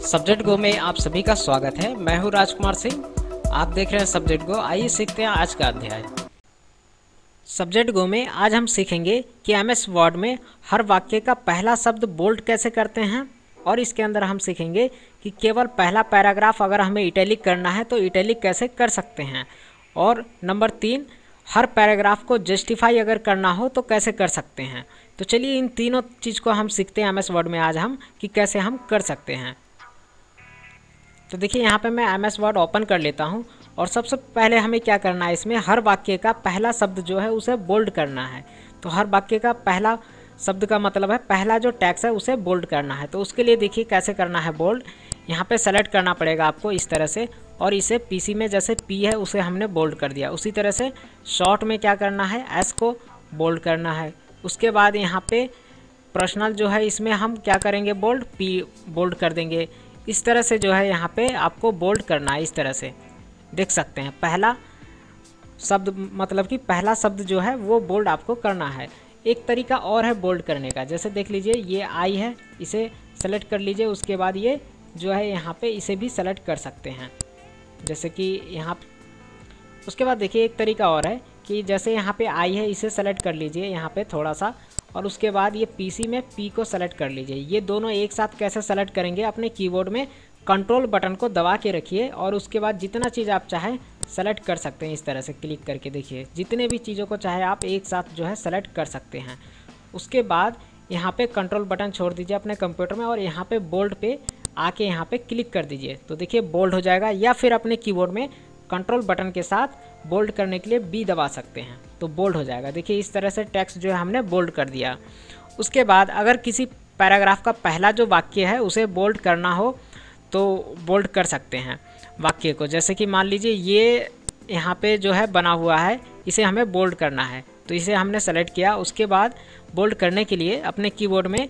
Subject गो में आप सभी का स्वागत है। मैं हूं राजकुमार सिंह, आप देख रहे हैं सब्जेक्ट गो। आइए सीखते हैं आज का अध्याय। सब्जेक्ट गो में आज हम सीखेंगे कि एमएस वर्ड में हर वाक्य का पहला शब्द बोल्ड कैसे करते हैं, और इसके अंदर हम सीखेंगे कि केवल पहला पैराग्राफ अगर हमें इटैलिक करना है तो इटैलिक कैसे कर सकते हैं, और नंबर 3 हर पैराग्राफ को जस्टिफाई अगर करना हो तो कैसे कर सकते हैं। तो चलिए इन तीनों चीज़ को हम सीखते हैं एमएस वर्ड में आज हम कि कैसे हम कर सकते हैं। तो देखिए यहाँ पे मैं एमएस वर्ड ओपन कर लेता हूँ, और सबसे पहले हमें क्या करना है, इसमें हर वाक्य का पहला शब्द जो है उसे बोल्ड करना है। तो हर वाक्य का पहला शब्द का मतलब है पहला जो टैक्स है उसे बोल्ड करना है। तो उसके लिए देखिए कैसे करना है बोल्ड। यहाँ पे सेलेक्ट करना पड़ेगा आपको इस तरह से, और इसे पीसी में जैसे पी है उसे हमने बोल्ड कर दिया। उसी तरह से शॉर्ट में क्या करना है, एस को बोल्ड करना है। उसके बाद यहाँ पे पर्सनल जो है इसमें हम क्या करेंगे, बोल्ड पी बोल्ड कर देंगे। इस तरह से जो है यहाँ पे आपको बोल्ड करना है। इस तरह से देख सकते हैं पहला शब्द मतलब कि पहला शब्द जो है वो बोल्ड आपको करना है। एक तरीका और है बोल्ड करने का, जैसे देख लीजिए ये आई है, इसे सेलेक्ट कर लीजिए। उसके बाद ये जो है यहाँ पे इसे भी सेलेक्ट कर सकते हैं, जैसे कि यहाँ। उसके बाद देखिए एक तरीका और है कि जैसे यहाँ पे आई है इसे सेलेक्ट कर लीजिए यहाँ पे थोड़ा सा, और उसके बाद ये पीसी में पी को सेलेक्ट कर लीजिए। ये दोनों एक साथ कैसे सेलेक्ट करेंगे, अपने कीबोर्ड में कंट्रोल बटन को दबा के रखिए, और उसके बाद जितना चीज़ आप चाहें सेलेक्ट कर सकते हैं। इस तरह से क्लिक करके देखिए जितने भी चीज़ों को चाहे आप एक साथ जो है सेलेक्ट कर सकते हैं। उसके बाद यहाँ पे कंट्रोल बटन छोड़ दीजिए अपने कंप्यूटर में, और यहाँ पे बोल्ड पे आके यहाँ पे क्लिक कर दीजिए। तो देखिए बोल्ड हो जाएगा, या फिर अपने कीबोर्ड में कंट्रोल बटन के साथ बोल्ड करने के लिए बी दबा सकते हैं तो बोल्ड हो जाएगा। देखिए इस तरह से टेक्स्ट जो है हमने बोल्ड कर दिया। उसके बाद अगर किसी पैराग्राफ का पहला जो वाक्य है उसे बोल्ड करना हो तो बोल्ड कर सकते हैं वाक्य को। जैसे कि मान लीजिए ये यहाँ पे जो है बना हुआ है, इसे हमें बोल्ड करना है, तो इसे हमने सेलेक्ट किया। उसके बाद बोल्ड करने के लिए अपने कीबोर्ड में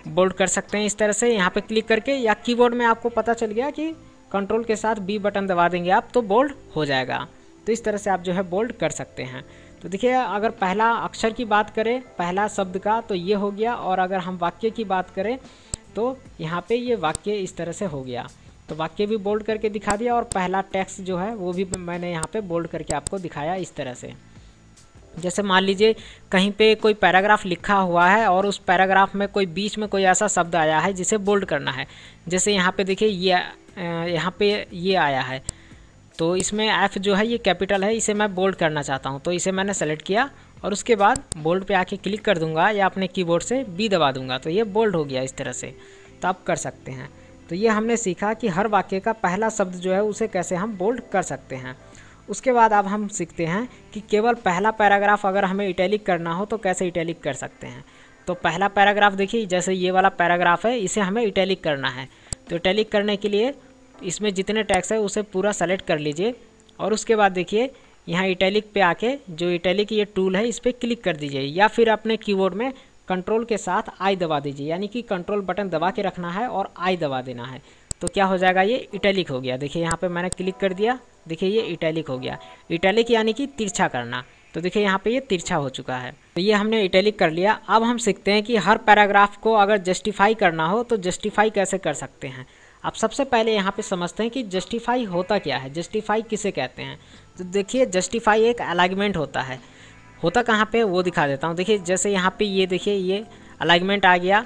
बोल्ड कर सकते हैं इस तरह से यहाँ पे क्लिक करके, या कीबोर्ड में आपको पता चल गया कि कंट्रोल के साथ बी बटन दबा देंगे आप तो बोल्ड हो जाएगा। तो इस तरह से आप जो है बोल्ड कर सकते हैं। तो देखिए अगर पहला अक्षर की बात करें पहला शब्द का तो ये हो गया, और अगर हम वाक्य की बात करें तो यहाँ पे ये वाक्य इस तरह से हो गया। तो वाक्य भी बोल्ड करके दिखा दिया, और पहला टेक्स्ट जो है वो भी मैंने यहाँ पे बोल्ड करके आपको दिखाया इस तरह से। जैसे मान लीजिए कहीं पे कोई पैराग्राफ लिखा हुआ है और उस पैराग्राफ में कोई बीच में कोई ऐसा शब्द आया है जिसे बोल्ड करना है। जैसे यहाँ पे देखिए ये यहाँ पे ये आया है, तो इसमें एफ जो है ये कैपिटल है, इसे मैं बोल्ड करना चाहता हूँ। तो इसे मैंने सेलेक्ट किया, और उसके बाद बोल्ड पे आके क्लिक कर दूंगा, या अपने कीबोर्ड से बी दबा दूंगा तो ये बोल्ड हो गया इस तरह से। तो आप कर सकते हैं। तो ये हमने सीखा कि हर वाक्य का पहला शब्द जो है उसे कैसे हम बोल्ड कर सकते हैं। उसके बाद अब हम सीखते हैं कि केवल पहला पैराग्राफ अगर हमें इटैलिक करना हो तो कैसे इटैलिक कर सकते हैं। तो पहला पैराग्राफ देखिए, जैसे ये वाला पैराग्राफ है, इसे हमें इटैलिक करना है। तो इटैलिक करने के लिए इसमें जितने टैक्स है उसे पूरा सेलेक्ट कर लीजिए, और उसके बाद देखिए यहाँ इटैलिक पे आके जो इटैलिक ये टूल है इस पर क्लिक कर दीजिए, या फिर अपने कीबोर्ड में कंट्रोल के साथ आई दबा दीजिए, यानी कि कंट्रोल बटन दबा के रखना है और आई दबा देना है। तो क्या हो जाएगा, ये इटैलिक हो गया। देखिए यहाँ पे मैंने क्लिक कर दिया, देखिए ये इटैलिक हो गया। इटैलिक यानी कि तिरछा करना। तो देखिए यहाँ पे ये तिरछा हो चुका है। तो ये हमने इटैलिक कर लिया। अब हम सीखते हैं कि हर पैराग्राफ को अगर जस्टिफाई करना हो तो जस्टिफाई कैसे कर सकते हैं। अब सबसे पहले यहाँ पे समझते हैं कि जस्टिफाई होता क्या है, जस्टिफाई किसे कहते हैं। तो देखिए जस्टिफाई एक अलाइनमेंट होता है। होता कहाँ पे वो दिखा देता हूँ। देखिए जैसे यहाँ पे ये देखिए ये अलाइनमेंट आ गया,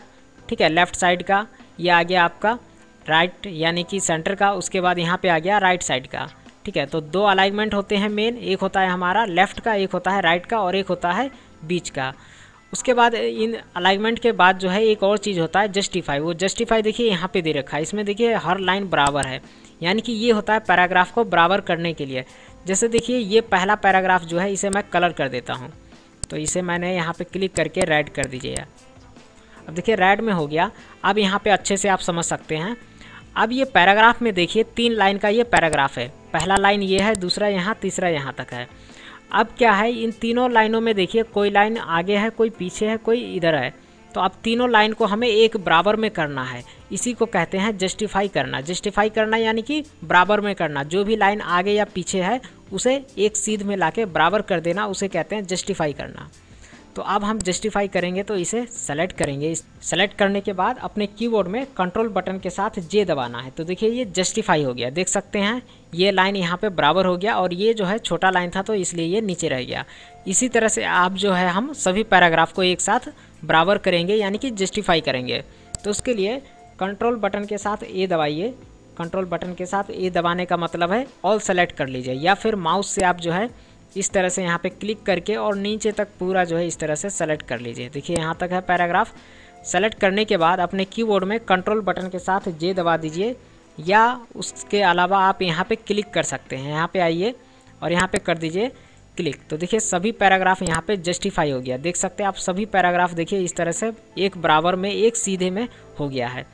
ठीक है, लेफ़्ट साइड का, ये आ गया आपका राइट यानी कि सेंटर का, उसके बाद यहाँ पे आ गया राइट साइड का, ठीक है। तो दो अलाइनमेंट होते हैं मेन, एक होता है हमारा लेफ़्ट का, एक होता है राइट का, और एक होता है बीच का। उसके बाद इन अलाइनमेंट के बाद जो है एक और चीज़ होता है जस्टिफाई। वो जस्टिफाई देखिए यहाँ पे दे रखा है, इसमें देखिए हर लाइन बराबर है, यानी कि ये होता है पैराग्राफ को बराबर करने के लिए। जैसे देखिए ये पहला पैराग्राफ जो है इसे मैं कलर कर देता हूँ, तो इसे मैंने यहाँ पे क्लिक करके रेड कर दीजिए। अब देखिए रेड में हो गया। अब यहाँ पे अच्छे से आप समझ सकते हैं। अब ये पैराग्राफ में देखिए 3 लाइन का ये पैराग्राफ है। पहला लाइन ये है, दूसरा यहाँ, तीसरा यहाँ तक है। अब क्या है, इन तीनों लाइनों में देखिए कोई लाइन आगे है, कोई पीछे है, कोई इधर है। तो अब तीनों लाइन को हमें एक बराबर में करना है, इसी को कहते हैं जस्टिफाई करना। जस्टिफाई करना यानी कि बराबर में करना, जो भी लाइन आगे या पीछे है उसे एक सीध में लाके बराबर कर देना, उसे कहते हैं जस्टिफाई करना। तो अब हम जस्टिफाई करेंगे, तो इसे सेलेक्ट करेंगे। सेलेक्ट करने के बाद अपने कीबोर्ड में कंट्रोल बटन के साथ जे दबाना है। तो देखिए ये जस्टिफाई हो गया, देख सकते हैं ये लाइन यहाँ पे बराबर हो गया, और ये जो है छोटा लाइन था तो इसलिए ये नीचे रह गया। इसी तरह से आप जो है हम सभी पैराग्राफ को एक साथ बराबर करेंगे, यानी कि जस्टिफाई करेंगे। तो उसके लिए कंट्रोल बटन के साथ ए दबाइए। कंट्रोल बटन के साथ ए दबाने का मतलब है ऑल सेलेक्ट कर लीजिए, या फिर माउस से आप जो है इस तरह से यहाँ पे क्लिक करके और नीचे तक पूरा जो है इस तरह से सेलेक्ट कर लीजिए। देखिए यहाँ तक है पैराग्राफ। सेलेक्ट करने के बाद अपने कीबोर्ड में कंट्रोल बटन के साथ जे दबा दीजिए, या उसके अलावा आप यहाँ पे क्लिक कर सकते हैं। यहाँ पे आइए और यहाँ पे कर दीजिए क्लिक। तो देखिए सभी पैराग्राफ यहाँ पे जस्टिफाई हो गया, देख सकते हैं आप सभी पैराग्राफ देखिए इस तरह से एक बराबर में एक सीधे में हो गया है।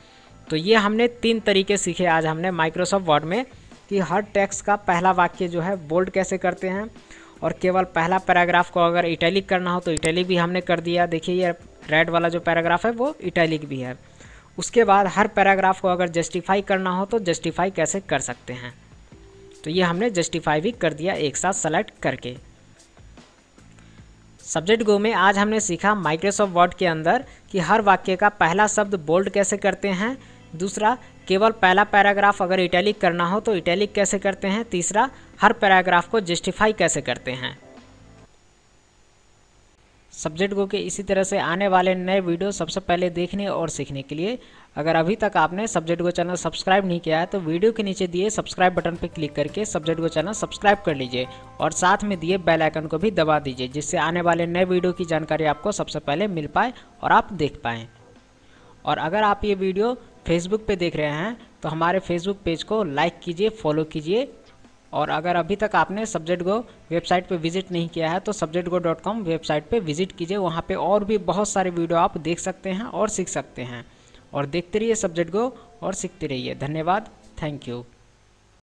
तो ये हमने 3 तरीके सीखे आज हमने माइक्रोसॉफ्ट वर्ड में, कि हर टेक्स्ट का पहला वाक्य जो है बोल्ड कैसे करते हैं, और केवल पहला पैराग्राफ को अगर इटैलिक करना हो तो इटैलिक भी हमने कर दिया। देखिए ये रेड वाला जो पैराग्राफ है वो इटैलिक भी है। उसके बाद हर पैराग्राफ को अगर जस्टिफाई करना हो तो जस्टिफाई कैसे कर सकते हैं, तो ये हमने जस्टिफाई भी कर दिया एक साथ सेलेक्ट करके। सब्जेक्ट गो में आज हमने सीखा माइक्रोसॉफ्ट वर्ड के अंदर कि हर वाक्य का पहला शब्द बोल्ड कैसे करते हैं, दूसरा केवल पहला पैराग्राफ अगर इटैलिक करना हो तो इटैलिक कैसे करते हैं, तीसरा हर पैराग्राफ को जस्टिफाई कैसे करते हैं। सब्जेक्ट गो के इसी तरह से आने वाले नए वीडियो सबसे पहले देखने और सीखने के लिए अगर अभी तक आपने सब्जेक्ट गो चैनल सब्सक्राइब नहीं किया है तो वीडियो के नीचे दिए सब्सक्राइब बटन पर क्लिक करके सब्जेक्ट गो चैनल सब्सक्राइब कर लीजिए, और साथ में दिए बेल आइकन को भी दबा दीजिए, जिससे आने वाले नए वीडियो की जानकारी आपको सबसे पहले मिल पाए और आप देख पाएँ। और अगर आप ये वीडियो फेसबुक पे देख रहे हैं तो हमारे फेसबुक पेज को लाइक कीजिए, फॉलो कीजिए, और अगर अभी तक आपने सब्जेक्ट गो वेबसाइट पे विजिट नहीं किया है तो subjectgo.com वेबसाइट पे विजिट कीजिए। वहाँ पे और भी बहुत सारे वीडियो आप देख सकते हैं और सीख सकते हैं। और देखते रहिए सब्जेक्ट गो और सीखते रहिए। धन्यवाद, थैंक यू।